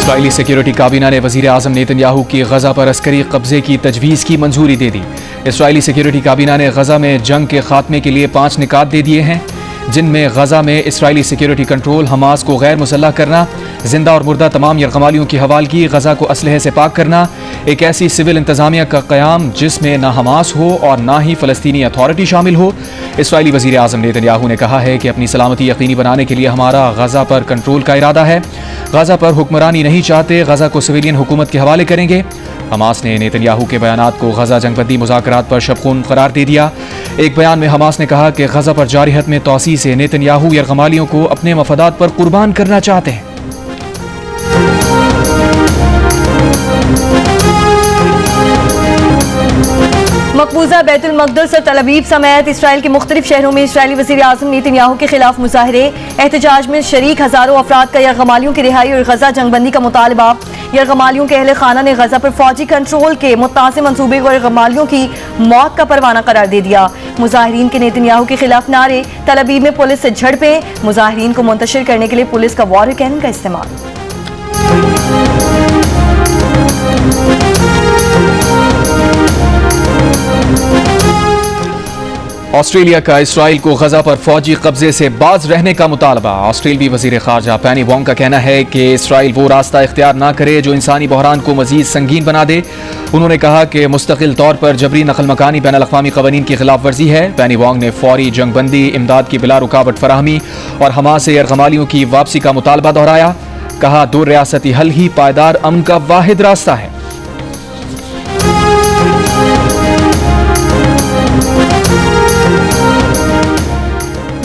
Israeli security काबीना ने वज़ीर आज़म नेतन्याहू की गजा पर अस्करी कब्जे की तजवीज़ की मंजूरी दे दी। इसराइली सिक्योरिटी काबीना ने गजा में जंग के खात्मे के लिए 5 निकात दे दिए हैं, जिनमें गजा में इसराइली सिक्योरिटी कंट्रोल, हमास को गैर मुसल्लह करना, जिंदा और मुर्दा तमाम यरगमालियों की हवालगी, गजा को असलहे से पाक करना, एक ऐसी सिविल इंतजामिया का क़याम जिसमें ना हमास हो और ना ही फ़लस्तीनी अथॉरिटी शामिल हो। इसराइली वज़ीर आज़म नेतन्याहू ने कहा है कि अपनी सलामती यकीनी बनाने के लिए हमारा गजा पर कंट्रोल का इरादा है। गजा पर हुक्मरानी नहीं चाहते, गजा को सिविलियन हुकूमत के हवाले करेंगे। हमास ने नेतन्याहू के बयानात को गजा जंगबंदी मुज़ाकरात पर शबखून करार दे दिया। एक बयान में हमास ने कहा कि गजा पर जारी हद में तोसी से नेतन्याहू यरगमालियों को अपने मफादात पर कुर्बान करना चाहते हैं। मकबूजा बैतुल मक़दस और तल अवीव समेत इसराइल के मुख्तलिफ शहरों में इसराइली वज़ीर आज़म नेतन्याहू के खिलाफ मुजाहरे, एहतजाज में शरीक हज़ारों अफराद का यरगमालियों की रिहाई और गजा जंगबंदी का मुतालबा। यरगमालियों के अहले खाना ने गजा पर फौजी कंट्रोल के मुत्तासिम मंसूबे को यरगमालियों की मौत का परवाना करार दे दिया। मुजाहिरीन के नेतन्याहू के खिलाफ नारे, तल अवीव में पुलिस से झड़पें, मुजाहिरीन को मुंतशिर करने के लिए पुलिस का वाटर कैनन का इस्तेमाल। ऑस्ट्रेलिया का इसराइल को गजा पर फौजी कब्जे से बाज रहने का मुतालबा। ऑस्ट्रेलियाई वजीर खारजा पेनी वोंग का कहना है कि इसराइल वो रास्ता इख्तियार ना करे जो इंसानी बहरान को मजीद संगीन बना दे। उन्होंने कहा कि मुस्तकिल तौर पर जबरी नकल मकानी बैन अल-अक़वामी क़वानीन की खिलाफ वर्जी है। पेनी वोंग ने फौरी जंगबंदी, इमदाद की बिला रुकावट फराहमी और हमास से यरगमालियों की वापसी का मुतालबा दोहराया। कहा, 2 रियासती हल ही पायदार अमन का वाहिद रास्ता है।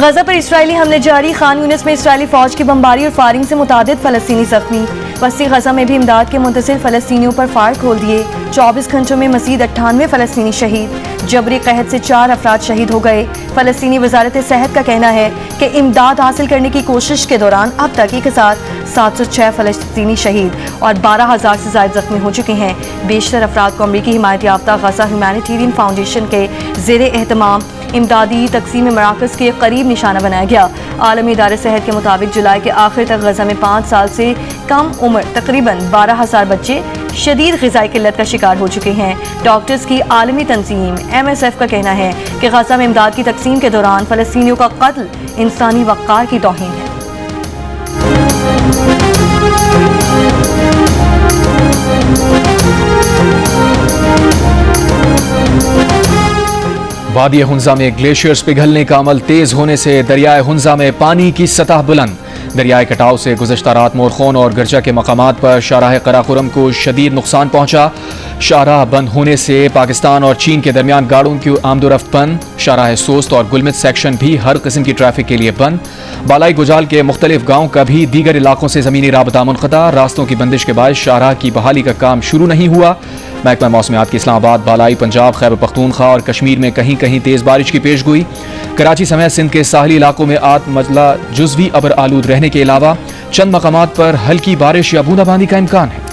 गजा पर इसराइली हमले जारी, खान यूनिस में इसराइली फौज की बमबारी और फायरिंग से मुतादिद फ़लस्तीनी जख्मी। वस्ती गजा में भी इमदाद के मुंतज़िर फ़लस्तीनियों पर फायर खोल दिए। 24 घंटों में मज़ीद 98 फ़लस्तीनी शहीद। जबरी कहत से 4 अफराद शहीद हो गए। फ़लस्तीनी वज़ारत सेहत का कहना है कि इमदाद हासिल करने की कोशिश के दौरान अब तक 1706 फ़लस्तीनी शहीद और 12,000 से ज़ायद ज़ख्मी हो चुके हैं। बेशतर अफराद को अमरीकी हिमायत याफ्ता गजा ह्यूमैनिटेरियन फाउंडेशन के ज़ेरे एहतमाम इमदादी तकसीम मराकज़ के करीब निशाना बनाया गया। आलमी इदारे सेहत के मुताबिक जुलाई के आखिर तक गजा में 5 साल से कम उम्र तकरीबन 12,000 बच्चे शदीद ग़िज़ाई किल्लत का शिकार हो चुके हैं। डॉक्टर्स की आलमी तंजीम MSF का कहना है कि गजा में इमदाद की तकसीम के दौरान फ़लस्तीनियों का कत्ल इंसानी वक़ार की तौहीन है। वादी हुंजा में ग्लेशियर्स पिघलने का अमल तेज होने से दरियाए हुंजा में पानी की सतह बुलंद। दरियाए कटाव से गुज़श्ता रात मोरखोन और गिरजा के मकामात पर शाहराह कराकोरम को शदीद नुकसान पहुंचा। शाहराह बंद होने से पाकिस्तान और चीन के दरमियान गाड़ियों की आमदोरफ्त बंद। शाहराह सोस्त और गुलमित सेक्शन भी हर किस्म की ट्रैफिक के लिए बंद। बालाई गुजाल के मुख्तलिफ गाँव का भी दीगर इलाकों से ज़मीनी राबता मुनक़ता। रास्तों की बंदिश के बाद शाहराह की बहाली का काम शुरू नहीं हुआ। महकमा मौसमियात की इस्लामाबाद, बालाई पंजाब, खैबर पख्तूनख्वा और कश्मीर में कहीं कहीं तेज़ बारिश की पेशगोई। कराची समेत सिंध के साहली इलाकों में आतमजला जुज़वी अबर आलूद रहने के अलावा चंद मकामात पर हल्की बारिश या बूंदाबांदी का इम्कान है।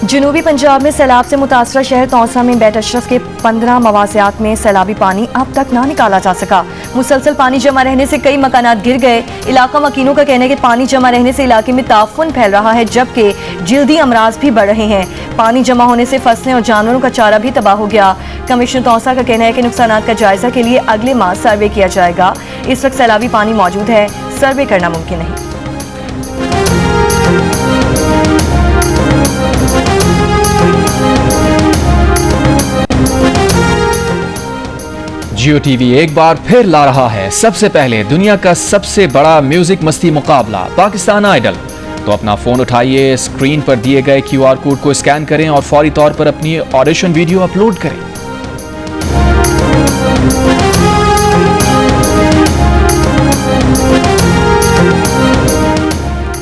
जनूबी पंजाब में सैलाब से मुतासरा शहर तौसा में बैट अशरफ के 15 मवासियात में सैलाबी पानी अब तक ना निकाला जा सका। मुसलसल पानी जमा रहने से कई मकानात गिर गए। इलाका मकीनों का कहना है कि पानी जमा रहने से इलाके में ताफुन फैल रहा है, जबकि जिल्दी अमराज भी बढ़ रहे हैं। पानी जमा होने से फसलें और जानवरों का चारा भी तबाह हो गया। कमिश्नर तौसा का कहना है कि नुकसानात का जायजा के लिए अगले माह सर्वे किया जाएगा। इस वक्त सैलाबी पानी मौजूद है, सर्वे करना मुमकिन नहीं। जियो टीवी एक बार फिर ला रहा है सबसे पहले दुनिया का सबसे बड़ा म्यूजिक मस्ती मुकाबला, पाकिस्तान आइडल। तो अपना फोन उठाइए, स्क्रीन पर दिए गए QR कोड को स्कैन करें और फौरी तौर पर अपनी ऑडिशन वीडियो अपलोड करें।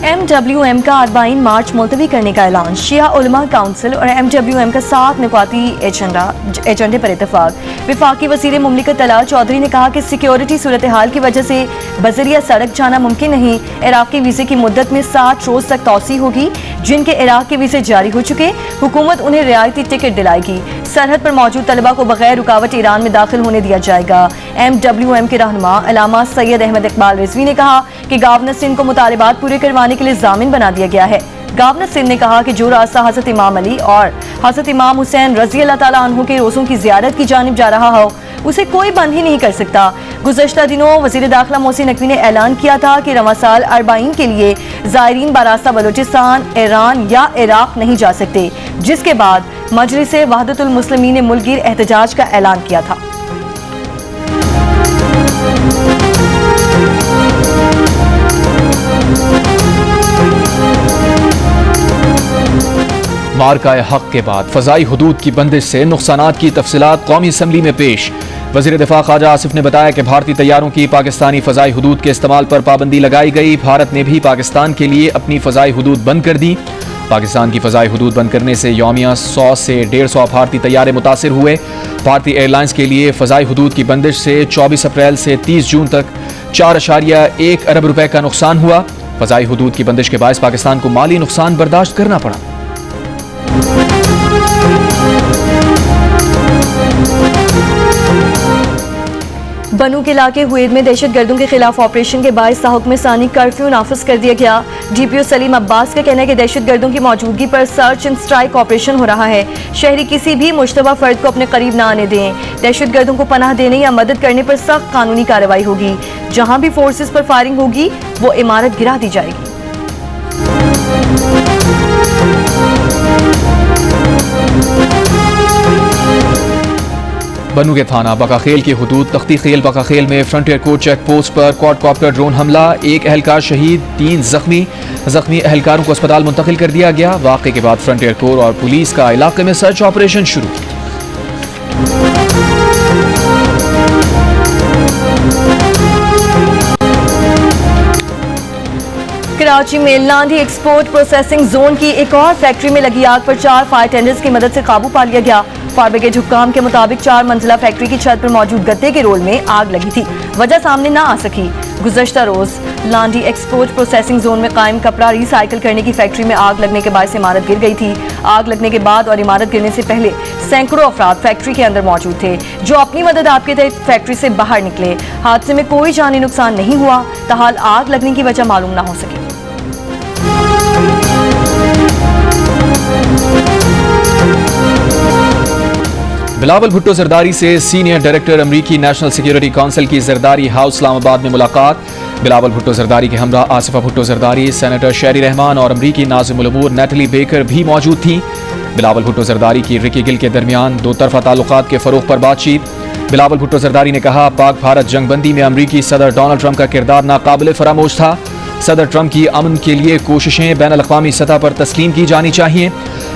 MWM का 40 मार्च मुलतवी करने का ऐलान। शिया उलमा काउंसिल और MWM का 7 निकाती एजेंडे पर इत्तेफाक। विफाकी वज़ीर मुमलिकत तलाल चौधरी ने कहा कि सिक्योरिटी सूरत हाल की वजह से बजरिया सड़क जाना मुमकिन नहीं। इराक़ी वीज़े की मुद्दत में 60 रोज़ तक तौसी होगी। जिनके इराक के वीजे जारी हो चुके, हुकूमत उन्हें रियायती टिकट दिलाएगी। सरहद पर मौजूद तलबा को बगैर रुकावट ईरान में दाखिल होने दिया जाएगा। MWM के रहनुमा अल्लामा सैयद अहमद इकबाल रिजवी ने कहा कि गवर्नर सिंध को मुतालिबात पूरे करवाने के लिए जामिन बना दिया गया है। गवर्नर सिंध ने कहा कि जो रास्ता हजरत इमाम अली और हजरत इमाम हुसैन रजी अल्लाह ताला अन्हु के रोज़ों की ज़ियारत की जानिब जा रहा हो, उसे कोई बंद ही नहीं कर सकता। गुज़श्ता दिनों वज़ीर दाखिला मोहसिन नकवी ने ऐलान किया था कि रवां साल अरबाईन के लिए ज़ायरीन बारास्ता बलूचिस्तान, ईरान या इराक नहीं जा सकते, जिसके बाद मजलिस वहदतुल मुस्लिमीन ने मुल्कगीर एहतजाज का ऐलान किया था। मार्का हक के बाद फ़ज़ाई हुदूद की बंदिश से नुकसानात की तफसीलात कौमी असम्बली में पेश। वज़ीर दिफा ख्वाजा आसिफ ने बताया कि भारतीय तैयारों की पाकिस्तानी फ़ज़ाई हुदूद के इस्तेमाल पर पाबंदी लगाई गई। भारत ने भी पाकिस्तान के लिए अपनी फ़ज़ाई हुदूद बंद कर दी। पाकिस्तान की फ़ज़ाई हुदूद बंद करने से यौमिया 100 से 150 भारतीय तैयारे मुतासिर हुए। भारतीय एयरलाइंस के लिए फ़ज़ाई हुदूद की बंदिश से 24 अप्रैल से 30 जून तक 4.1 अरब रुपए का नुकसान हुआ। फ़ज़ाई हुदूद की बंदिश के बायस पाकिस्तान को माली नुकसान बर्दाश्त करना पड़ा। बनू के इलाके हुएद में दहशतगर्दों के खिलाफ ऑपरेशन के बायस ताहुक्म सानी कर्फ्यू नाफिज कर दिया गया। DPO सलीम अब्बास का कहना है कि दहशतगर्दों की मौजूदगी पर सर्च एंड स्ट्राइक ऑपरेशन हो रहा है। शहरी किसी भी मुश्तबा फर्द को अपने करीब न आने दें। दहशतगर्दों को पनाह देने या मदद करने पर सख्त कानूनी कार्रवाई होगी। जहां भी फोर्सेस पर फायरिंग होगी वो इमारत गिरा दी जाएगी। बनू के थाना बकाखेल की हुदूद तख्ती खेल बकाखेल में फ्रंटियर कोर्ट चेक पोस्ट पर क्वाडकॉप्टर ड्रोन हमला, 1 एहलकार शहीद, 3 जख्मी एहलकारों को अस्पताल मुंतकिल कर दिया गया। वाक़े के बाद फ्रंटियर कोर और पुलिस का इलाके में सर्च ऑपरेशन शुरू। कराची में लांडी एक्सपोर्ट प्रोसेसिंग जोन की एक और फैक्ट्री में लगी आग पर 4 फायर टेंडर्स की मदद से काबू पा लिया गया। फायर ब्रिगेड हुक्काम के मुताबिक 4 मंजिला फैक्ट्री की छत पर मौजूद गत्ते के रोल में आग लगी थी, वजह सामने न आ सकी। गुज़श्ता रोज लांडी एक्सपोर्ट प्रोसेसिंग जोन में कायम कपड़ा रिसाइकिल करने की फैक्ट्री में आग लगने के बायस इमारत गिर गई थी। आग लगने के बाद और इमारत गिरने से पहले सैकड़ों अफराद फैक्ट्री के अंदर मौजूद थे, जो अपनी मदद आपके तहत फैक्ट्री से बाहर निकले। हादसे में कोई जानी नुकसान नहीं हुआ, ताहाल आग लगने की वजह मालूम न हो सकी। बिलावल भुट्टो जरदारी से सीनियर डायरेक्टर अमरीकी नेशनल सिक्योरिटी काउंसिल की जरदारी हाउस इस्लामाबाद में मुलाकात। बिलावल भुट्टो जरदारी के हमरा आसिफा भुट्टो जरदारी, सेनेटर शेरी रहमान और अमरीकी नाज़िमुल उमूर नेटली बेकर भी मौजूद थीं। बिलावल भुट्टो जरदारी की रिकी गिल के दरमियान 2 तरफा ताल्लुकात के फरोग पर बातचीत। बिलावल भुट्टो जरदारी ने कहा, पाक भारत जंगबंदी में अमरीकी सदर डोनाल्ड ट्रंप का किरदार नाकाबिले फरामोश था। सदर ट्रंप की अमन के लिए कोशिशें बैन अल-अक़वामी सतह पर तस्लीम की जानी चाहिए।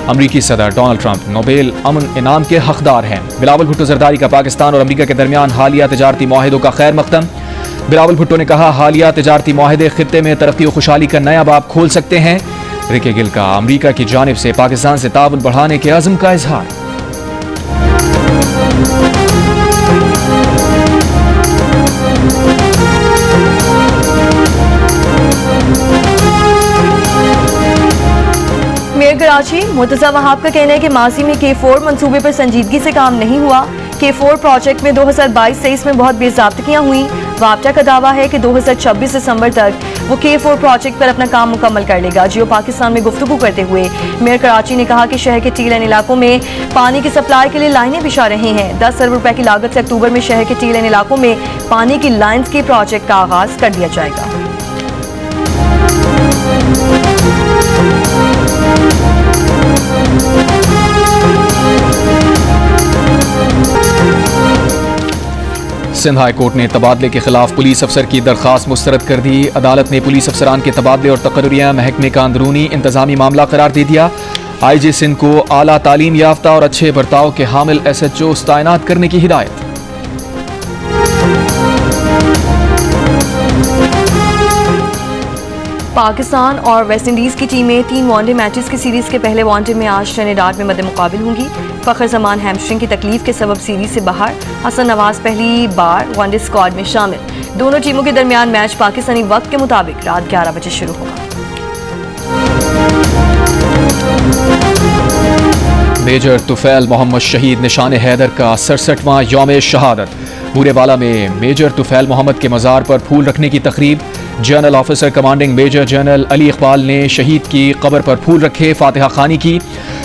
अमरीकी सदर डोनाल्ड ट्रंप नोबेल अमन इनाम के हकदार हैं। बिलावल भुट्टो जरदारी का पाकिस्तान और अमरीका के दरमियान हालिया तजारती मुआहिदों का खैर मकदम। बिलावल भुट्टो ने कहा, हालिया तजारती मुआहिदे खित्ते में तरक्की और खुशहाली का नया बाब खोल सकते हैं। रिकी गिल का अमरीका की जानिब से पाकिस्तान से ताउन बढ़ाने के अज़्म का इजहार। मेयर कराची मुर्तज़ा वहाब का कहना है कि माजी में K4 मंसूबे पर संजीदगी से काम नहीं हुआ। K4 प्रोजेक्ट में 2022-23 में बहुत बेज़ाब्तियाँ हुई। वापटा का दावा है कि 2026 दिसंबर तक वो K4 प्रोजेक्ट पर अपना काम मुकम्मल कर लेगा। जियो पाकिस्तान में गुफ्तगू करते हुए मेयर कराची ने कहा कि शहर के टीलन इलाकों में पानी की सप्लाई के लिए लाइनें बिछा रहे हैं। 10 अरब रुपए की लागत से अक्टूबर में शहर के टीलन इलाकों में पानी की लाइन्स के प्रोजेक्ट का आगाज कर दिया जाएगा। सिंध हाई कोर्ट ने तबादले के खिलाफ पुलिस अफसर की दरख्वास्त मुस्तरद कर दी। अदालत ने पुलिस अफसरान के तबादले और तकर्रियां महकमे का अंदरूनी इंतजामी मामला करार दे दिया। IG सिंध को आला तालीम याफ्ता और अच्छे बर्ताव के हामिल SHOs तैनात करने की हिदायत। पाकिस्तान और वेस्ट इंडीज की टीमें 3 वनडे मैचेस की सीरीज के पहले वनडे में आज ट्रिनिडाद में मद्दे मुकाबिल होंगी। फखर जमान हैमस्ट्रिंग की तकलीफ के सबब सीरीज से बाहर, हसन नवाज पहली बार वनडे स्क्वाड में शामिल। दोनों टीमों के दरमियान मैच पाकिस्तानी वक्त के मुताबिक रात 11 बजे शुरू होगा। मेजर तुफैल मोहम्मद शहीद निशान हैदर का 67वां यौम शहादत। बूरेवाला में मेजर तुफैल मोहम्मद के मज़ार पर फूल रखने की तकरीब। General officer commanding major general Ali Iqbal ने शहीद की कब्र पर फूल रखे, फातिहा खानी की।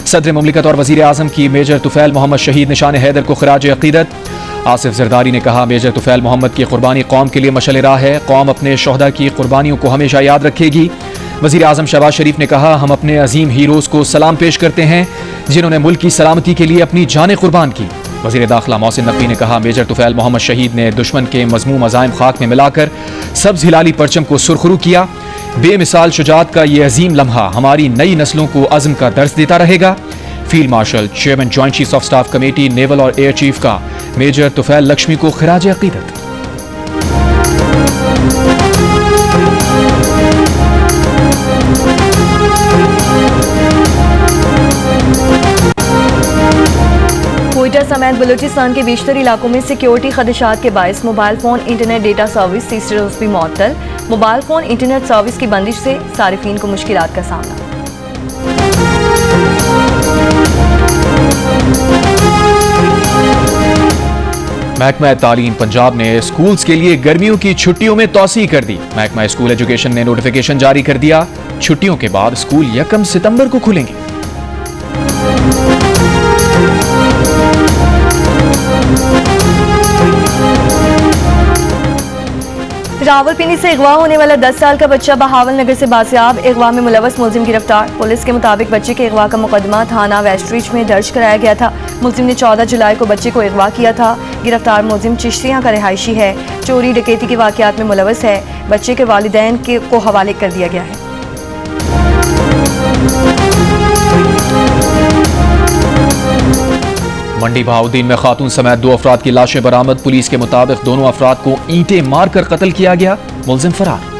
सदर मुमलिकत और वज़ीर आज़म की मेजर तुफैल मोहम्मद शहीद निशान हैदर को खिराज अक़ीदत। आसिफ जरदारी ने कहा, मेजर तुफैल मोहम्मद की कुर्बानी कौम के लिए मशअल राह है, कौम अपने शोहदा की कुर्बानियों को हमेशा याद रखेगी। वज़ीर आज़म शहबाज शरीफ ने कहा, हम अपने अजीम हीरोज़ को सलाम पेश करते हैं जिन्होंने मुल्क की सलामती के लिए अपनी जानें कुर्बान की। वज़ीर दाखिला मोहसिन नकवी ने कहा, मेजर तुफैल मोहम्मद शहीद ने दुश्मन के मज़मूम अज़ाइम खाक में मिलाकर सब्ज़ हिलाली परचम को सुरखरू किया। बेमिसाल शुजाअत का ये अजीम लम्हा हमारी नई नस्लों को अज़्म का दर्स देता रहेगा। Field marshal chairman joint chiefs of staff committee naval और एयर चीफ का मेजर तुफैल लक्ष्मी को खिराज अक़ीदत। कोयटा समेत बलूचिस्तान के बेशतर इलाकों में सिक्योरिटी खदशात के बायस mobile phone internet data service तीसरे रोज भी मुअत्तल। मोबाइल फोन इंटरनेट सर्विस की बंदिश से सारिफीन को मुश्किलात का सामना। महकमा तालीम पंजाब ने स्कूल्स के लिए गर्मियों की छुट्टियों में तौसी कर दी। महकमा स्कूल एजुकेशन ने नोटिफिकेशन जारी कर दिया, छुट्टियों के बाद स्कूल 1 सितंबर को खुलेंगे। रावलपिंडी से अगवा होने वाला 10 साल का बच्चा बहावल नगर से बासियाब। अगवा में मुलव्वस मुलजिम गिरफ्तार। पुलिस के मुताबिक बच्चे के अगवा का मुकदमा थाना वेस्टरीच में दर्ज कराया गया था। मुलजिम ने 14 जुलाई को बच्चे को अगवा किया था। गिरफ्तार मुलजिम चिश्तियां का रिहायशी है, चोरी डकैती के वाकयात में मुलव्वस है। बच्चे के वालिदैन को हवाले कर दिया गया है। मंडी बहाउद्दीन में खातून समेत 2 अफराद की लाशें बरामद। पुलिस के मुताबिक दोनों अफराद को ईंटें मारकर कत्ल किया गया, मुलजिम फरार।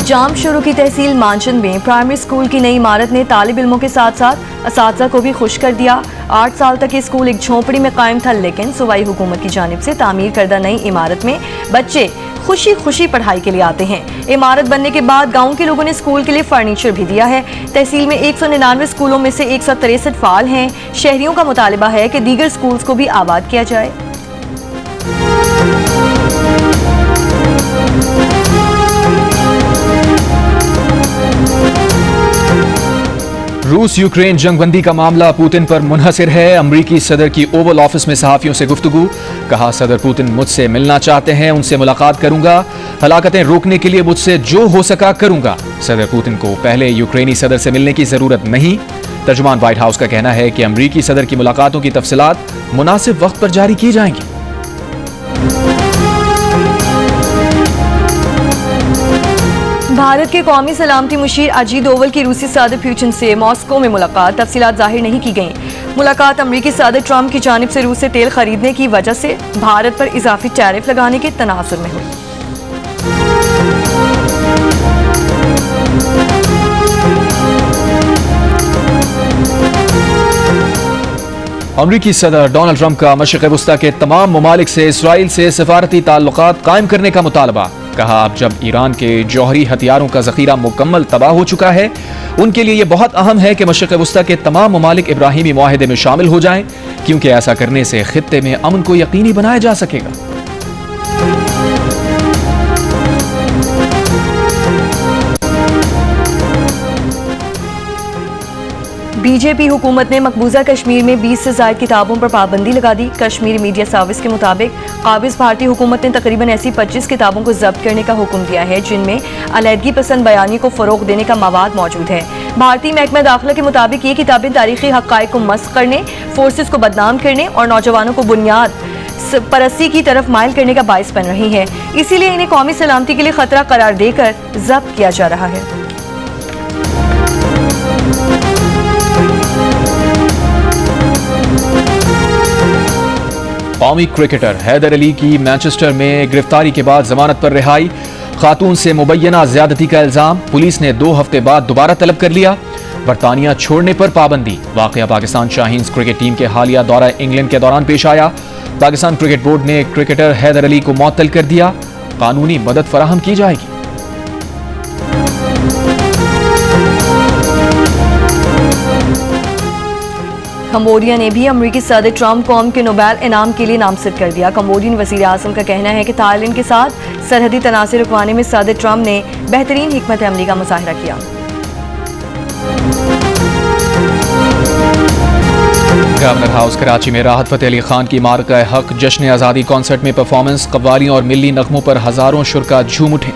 जाम शुरू की तहसील मानचंद में प्राइमरी स्कूल की नई इमारत ने तालिब इल्मों के साथ साथ असातिज़ा को भी खुश कर दिया। 8 साल तक ये स्कूल एक झोंपड़ी में कायम था, लेकिन सूबाई हुकूमत की जानिब से तामीर करदा नई इमारत में बच्चे खुशी खुशी पढ़ाई के लिए आते हैं। इमारत बनने के बाद गांव के लोगों ने स्कूल के लिए फर्नीचर भी दिया है। तहसील में 199 स्कूलों में से 163 फाल हैं। शहरियों का मुतालिबा है कि दीगर स्कूल्स को भी आबाद किया जाए। रूस यूक्रेन जंगबंदी का मामला पुतिन पर मुनहसिर है। अमरीकी सदर की ओवल ऑफिस में सहाफियों से गुफ्तगू। कहा, सदर पुतिन मुझसे मिलना चाहते हैं, उनसे मुलाकात करूंगा। हलाकतें रोकने के लिए मुझसे जो हो सका करूंगा। सदर पुतिन को पहले यूक्रेनी सदर से मिलने की जरूरत नहीं। तर्जुमान व्हाइट हाउस का कहना है कि अमरीकी सदर की मुलाकातों की तफसीलात मुनासिब वक्त पर जारी की जाएंगी। भारत के कौमी सलामती मुशीर अजीत डोवल की रूसी सदर पुतिन से मॉस्को में मुलाकात। तफसीलात जाहिर नहीं की गई। मुलाकात अमरीकी सदर ट्रंप की जानिब से रूस से तेल खरीदने की वजह से भारत पर इजाफी टैरिफ लगाने के तनाजुर में हुई। अमरीकी सदर डोनाल्ड ट्रंप का मशरिक़ वस्ता के तमाम ममालिक से इसराइल से सफारती ताल्लुकात कायम करने का मुतालबा। कहा, अब जब ईरान के जौहरी हथियारों का जखीरा मुकम्मल तबाह हो चुका है, उनके लिए यह बहुत अहम है कि मशरिक़ वस्ता के तमाम ममालिक इब्राहिमी मुआहिदे में शामिल हो जाएं, क्योंकि ऐसा करने से खित्ते में अमन को यकीनी बनाया जा सकेगा। बीजेपी हुकूमत ने मकबूजा कश्मीर में 20 से ज़ायद किताबों पर पाबंदी लगा दी। कश्मीरी मीडिया सर्विस के मुताबिक काबिज भारतीय हुकूमत ने तकरीबन ऐसी 25 किताबों को जब्त करने का हुक्म दिया है जिनमें अलहदगी पसंद बयानी को फ़रोग देने का मवाद मौजूद है। भारतीय महकमा दाखिला के मुताबिक ये किताबें तारीखी हक़ाइक़ को मस्ख़ करने, फोर्सेस को बदनाम करने और नौजवानों को बुनियाद परस्ती की तरफ माइल करने का बाइस बन रही है। इसीलिए इन्हें कौमी सलामती के लिए खतरा करार देकर जब्त किया जा रहा है। कौमी क्रिकेटर हैदर अली की मैनचेस्टर में गिरफ्तारी के बाद जमानत पर रिहाई। खातून से मुबैना ज्यादती का इल्जाम, पुलिस ने 2 हफ्ते बाद दोबारा तलब कर लिया। बरतानिया छोड़ने पर पाबंदी। वाकया पाकिस्तान शाहीन्स क्रिकेट टीम के हालिया दौरा इंग्लैंड के दौरान पेश आया। पाकिस्तान क्रिकेट बोर्ड ने क्रिकेटर हैदर अली को मुअत्तल कर दिया। कानूनी मदद फराहम की जाएगी। कंबोडिया ने भी अमरीकी सदर ट्रंप को अमन के नोबेल इनाम के लिए नामजद कर दिया। कंबोडियन वज़ीर आज़म का कहना है कि थाईलैंड के साथ सरहदी तनाज़े रुकवाने में सदर ट्रंप ने बेहतरीन हिकमत अमली का मुजाहिरा किया। गवर्नर हाउस कराची में राहत फ़तेह अली खान की मार्का हक जश्न आज़ादी कॉन्सर्ट में परफॉर्मेंस, कव्वालियों और मिली नगमों पर हजारों शुरका झूम उठे।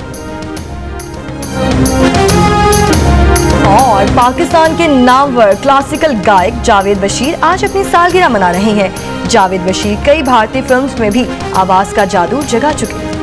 और पाकिस्तान के नामवर क्लासिकल गायक जावेद बशीर आज अपनी सालगिरह मना रहे हैं। जावेद बशीर कई भारतीय फिल्म्स में भी आवाज का जादू जगा चुके हैं।